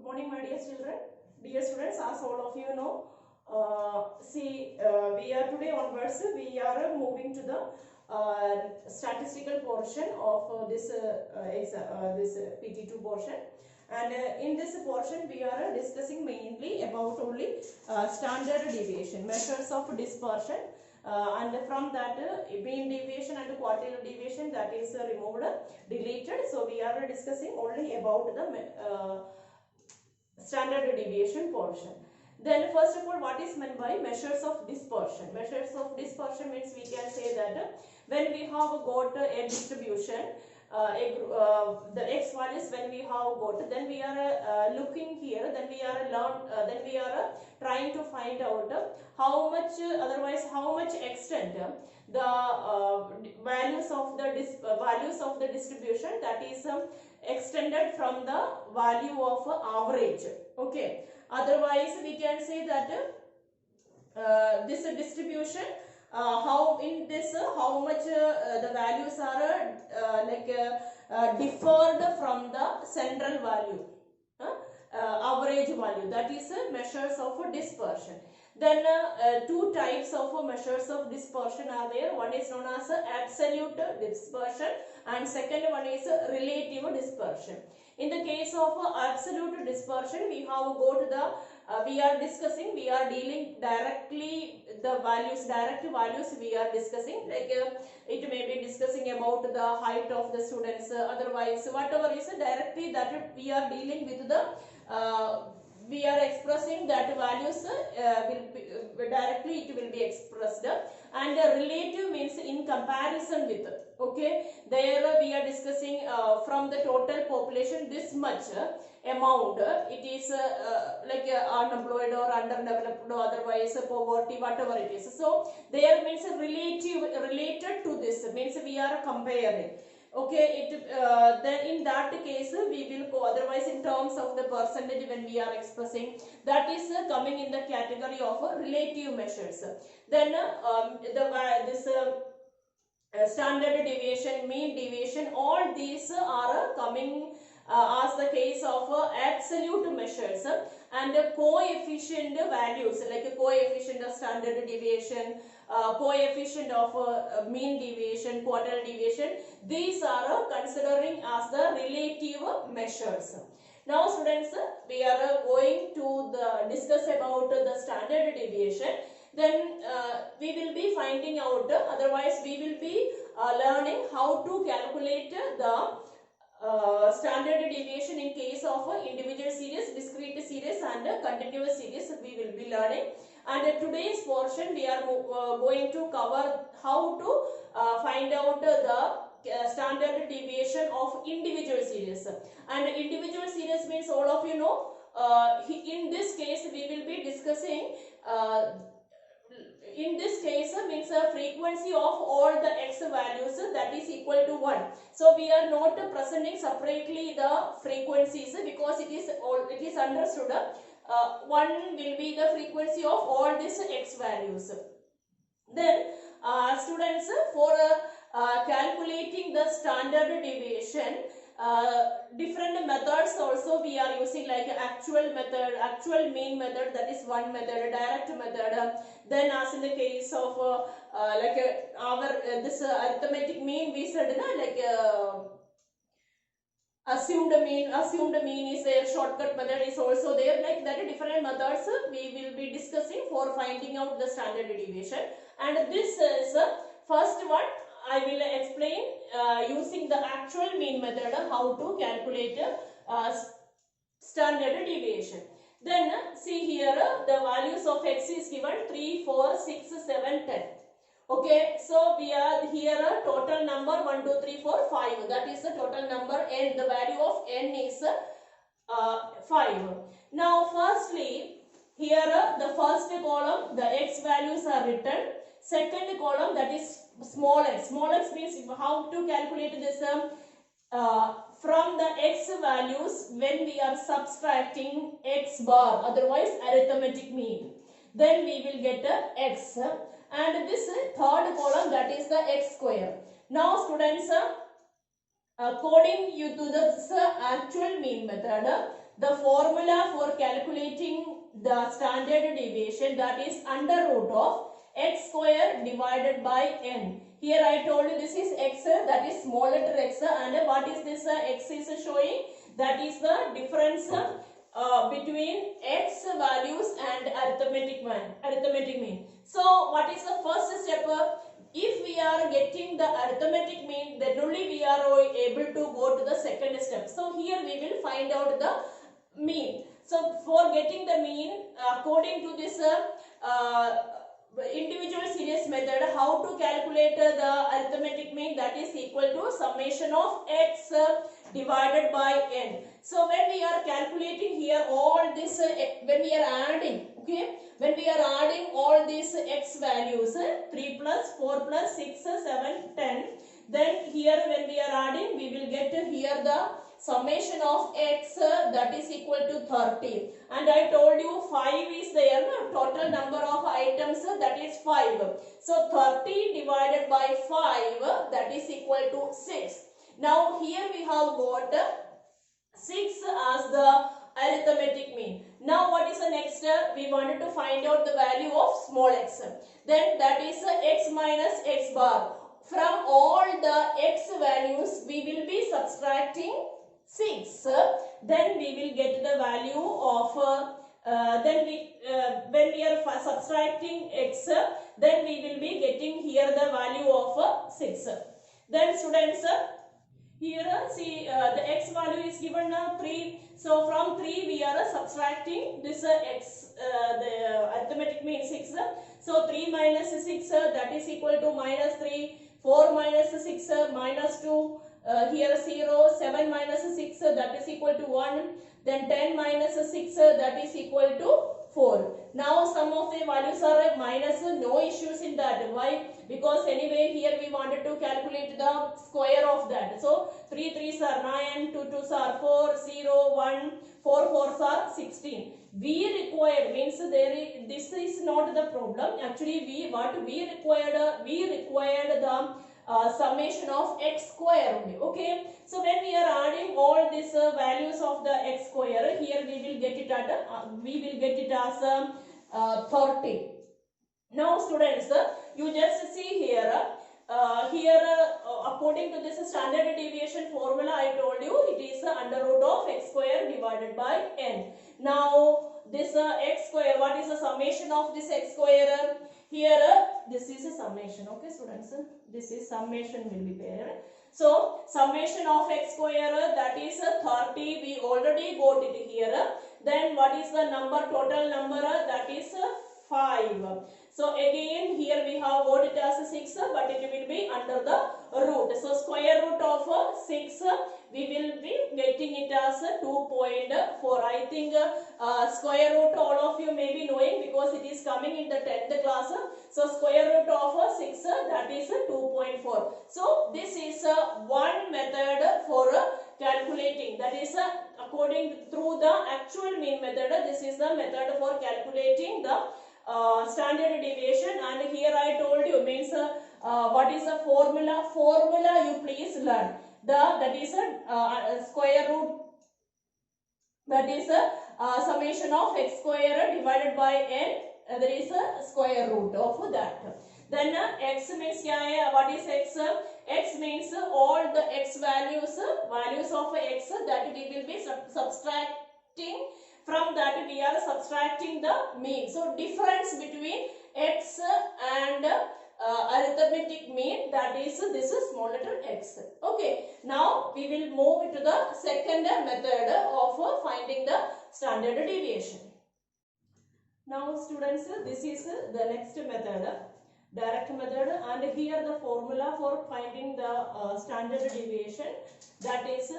morning, my dear children. Dear students, as all of you know, we are today onwards, we are moving to the statistical portion of this PT2 portion. And in this portion, we are discussing mainly about only standard deviation, measures of dispersion. And from that mean deviation and quartile deviation, that is removed, deleted. So we are discussing only about the standard deviation portion. Then first of all, what is meant by measures of dispersion? Measures of dispersion means we can say that when we have got a distribution, the x values when we have got, then we are looking here, then we are trying to find out how much, otherwise how much extent the values of the distribution, that is extended from the value of average. Okay, otherwise we can say that this distribution, how in this how much the values are differed from the central value, average value, that is measures of dispersion. Then two types of measures of dispersion are there. One is known as absolute dispersion and second one is relative dispersion. In the case of absolute dispersion, we have got the we are dealing directly the values, direct values we are discussing, like it may be discussing about the height of the students, otherwise whatever is directly that we are dealing with the we are expressing that values will be directly it will be expressed. And relative means in comparison with, okay, there we are discussing from the total population this much amount it is like unemployed or underdeveloped or otherwise poverty, whatever it is. So there means related to this means we are comparing. Okay, then in that case we will go, otherwise in terms of the percentage when we are expressing, that is coming in the category of relative measures. Then standard deviation, mean deviation, all these are coming as the case of absolute measures, and coefficient values like a coefficient of standard deviation, coefficient of mean deviation, quartile deviation, these are considering as the relative measures. Now students, we are going to discuss about the standard deviation. Then we will be finding out, otherwise we will be learning how to calculate the standard deviation in case of individual series, discrete series and continuous series we will be learning. And today's portion we are going to cover how to find out the standard deviation of individual series. And individual series means all of you know, in this case we will be discussing in this case means a frequency of all the x values that is equal to 1. So we are not presenting separately the frequencies because it is understood 1 will be the frequency of all these x values. Then students, for calculating the standard deviation, different methods also we are using, like actual method, actual mean method, that is one method, direct method. Then as in the case of our this arithmetic mean, we said like assumed mean is a shortcut method is also there. Like that, different methods we will be discussing for finding out the standard deviation. And this is first one I will explain using the actual mean method how to calculate standard deviation. Then see here the values of x is given 3, 4, 6, 7, 10. Okay, so we are here total number 1, 2, 3, 4, 5. That is the total number n. The value of n is 5. Now firstly here the first column the x values are written. Second column, that is small x. Small x means how to calculate this from the x values when we are subtracting x bar, otherwise arithmetic mean. Then we will get x. And this third column, that is the x square. Now students, according you to this actual mean method, the formula for calculating the standard deviation, that is under root of x square divided by n. Here I told you this is x, that is small letter x, and what is this x is showing? That is the difference between x values and arithmetic mean. So what is the first step? If we are getting the arithmetic mean, then only we are able to go to the second step. So here we will find out the mean. So for getting the mean, according to this individual series method, how to calculate the arithmetic mean, that is equal to summation of x divided by n. So when we are calculating here all this, when we are adding, okay, when we are adding all these x values, 3 plus 4 plus 6 7 10, then here when we are adding, we will get here the summation of x, that is equal to 30, and I told you 5 is there, total number of items, that is 5. So 30 divided by 5, that is equal to 6. Now here we have got 6 as the arithmetic mean. Now what is the next? We wanted to find out the value of small x. Then that is x minus x bar. From all the x values, we will be subtracting 6. Then we will get the value of when we are subtracting x, then we will be getting here the value of 6. Then students, here see the x value is given 3. So from 3 we are subtracting this x, the arithmetic mean 6. So 3 minus 6, that is equal to minus 3. 4 minus 6, minus 2. Here 0. 7 minus 6, that is equal to 1. Then 10 minus 6, that is equal to 4. Now some of the values are minus, no issues in that. Why? Because anyway here we wanted to calculate the square of that. So 3 3s are 9, 2 2s are 4, 0, 1, 4 4s are 16. We required, means this is not the problem. Actually we required the summation of x square only. Okay, so when we are adding all these values of the x square, here we will get it as 30. Now students, you just see here, according to this standard deviation formula, I told you it is under root of x square divided by n. Now this x square, what is the summation of this x square? Here this is a summation. Okay students, this is summation will be there. So summation of x square, that is 30, we already got it here. Then what is the number, total number, that is 5. So again here we have got it as 6, but it will be under the root. So square root of 6, we will be getting it as 2.4. I think square root all of you may be knowing because it is coming in the 10th class. So square root of 6, that is 2.4. So this is one method for calculating, that is according through the actual mean method. This is the method for calculating the standard deviation. And here I told you, means what is the formula? Formula you please learn. That is a square root, that is a summation of x square divided by n. There is a square root of that. Then x means what is x? X means all the x values of x that we will be subtracting. From that we are subtracting the mean. So difference between x and arithmetic mean, that is this is small letter x. Okay, now we will move to the second method of finding the standard deviation. Now students, this is the next method, direct method, and here the formula for finding the standard deviation, that is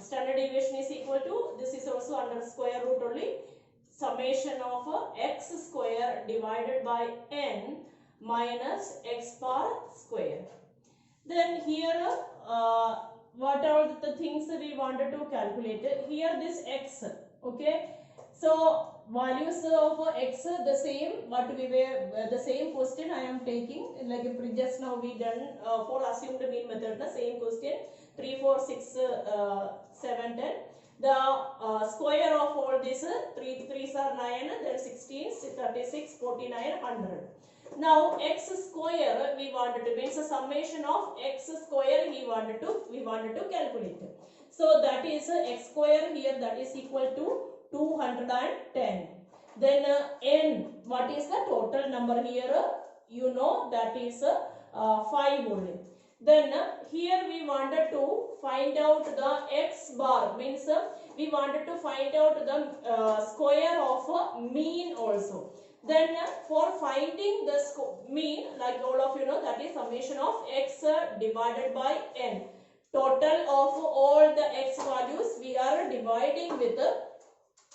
standard deviation is equal to, this is also under square root only, summation of x square divided by n minus x bar square. Then here what are the things we wanted to calculate? Here this x, okay, So values of x the same, what we were the same question I am taking, like just now we done for assumed mean method the same question 3 4 6 7 10. The square of all this 3 3s are 9, then 16 36 49 100. Now x square we wanted to, means a summation of x square we wanted to calculate. So that is x square here, that is equal to 210. Then n, what is the total number here? You know that is 5 only. Then here we wanted to find out the x bar, means we wanted to find out the square of mean also. Then for finding the mean, like all of you know, that is summation of x divided by n. Total of all the x values we are dividing with the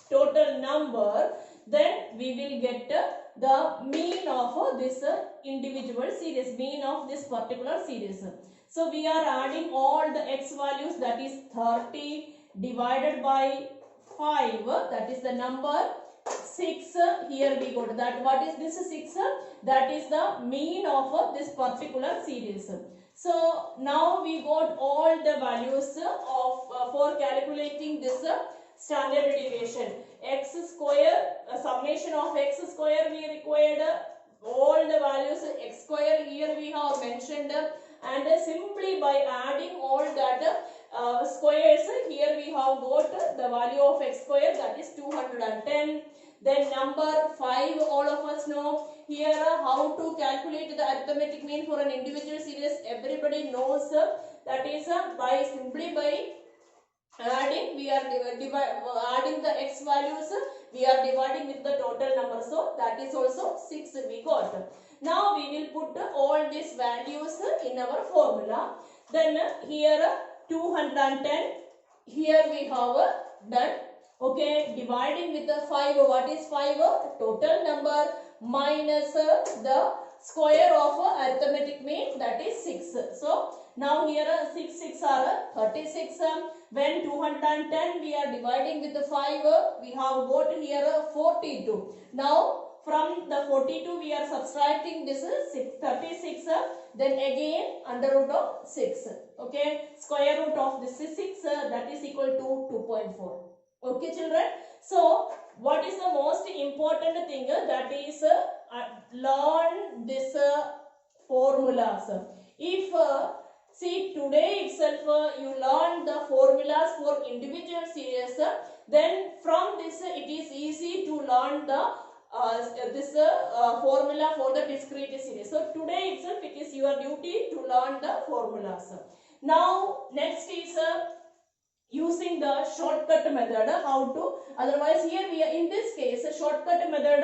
total number, then we will get the mean of this individual series, mean of this particular series. So we are adding all the x values, that is 30 divided by 5, that is the number 6. Here we got that. What is this 6? That is the mean of this particular series. So now we got all the values of for calculating this standard deviation. X square, summation of x square we required all the values, x square here we have mentioned, and simply by adding all that squares, here we have got the value of x square, that is 210. Then number 5, all of us know. Here how to calculate the arithmetic mean for an individual series, everybody knows, that is simply by adding, we are adding the x values, we are dividing with the total number, so that is also 6 we got. Now we will put all these values in our formula. Then here 210, here we have done. Okay, dividing with the 5, what is 5? Total number minus the square of arithmetic mean, that is 6. So now here 6 6 are 36. When 210 we are dividing with the 5, we have got here 42. Now from the 42 we are subtracting this 36, then again under root of 6. Okay, square root of this is 6, that is equal to 2.4. Okay children, so what is the most important thing, that is learn this formulas. If see today itself you learn the formulas for individual series, then from this it is easy to learn the formula for the discrete series. So today itself it is your duty to learn the formulas. Now next is using the shortcut method, how to, otherwise here we are in this case a shortcut method,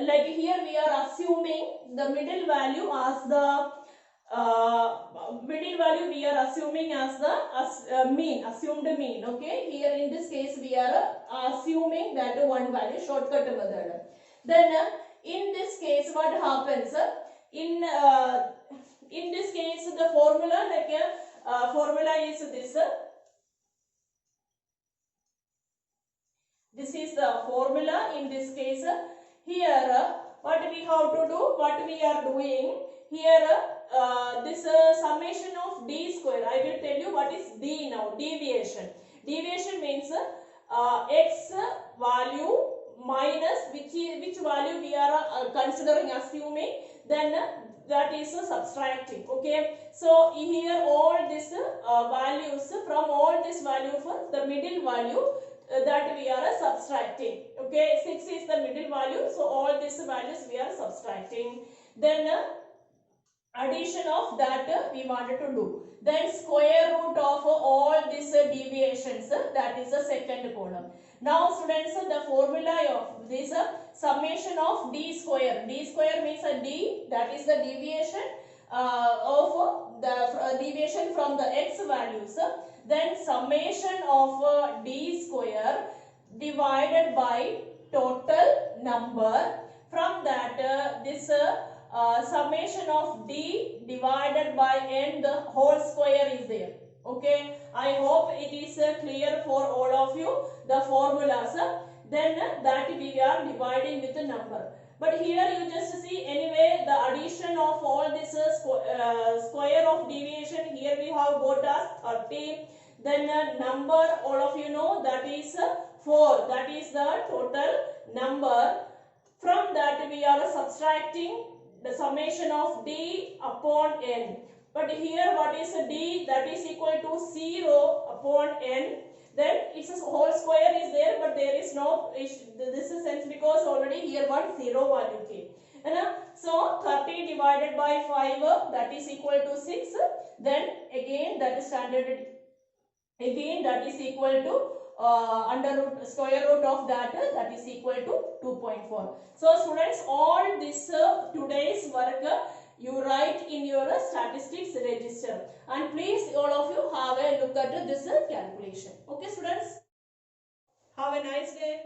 like here we are assuming the middle value as the middle value we are assuming as the mean, assumed mean. Okay, here in this case we are assuming that one value, shortcut method. Then in this case what happens, in this case the formula, like formula is this. This is the formula in this case. Here what we have to do, what we are doing here, this summation of d square, I will tell you what is d now, deviation. Deviation means x value minus which value we are considering, assuming, then that is subtracting. Okay, so here all these values, from all this value for the middle value that we are subtracting. Okay, 6 is the middle value, so all these values we are subtracting. Then addition of that we wanted to do. Then square root of all these deviations, that is the second column. Now students, the formula of this summation of d square. D square means a d, that is the deviation of the deviation from the x values. Then summation of d square divided by total number. From that this summation of d divided by n, the whole square is there. Okay, I hope it is clear for all of you, the formulas. then that we are dividing with a number. But here you just see anyway the addition of all this square of deviation here we have got as 30. Then number all of you know that is 4. That is the total number. From that we are subtracting the summation of d upon n. But here what is d? That is equal to 0 upon n. Then its whole square is there, but there is no this is sense because already here one 0 value came. And so 30 divided by 5 that is equal to 6. Then again that is standard. Again that is equal to under root square root of that is equal to 2.4. So students, all this today's work you write in your statistics register, and please all of you have a look at this calculation. Okay students, have a nice day.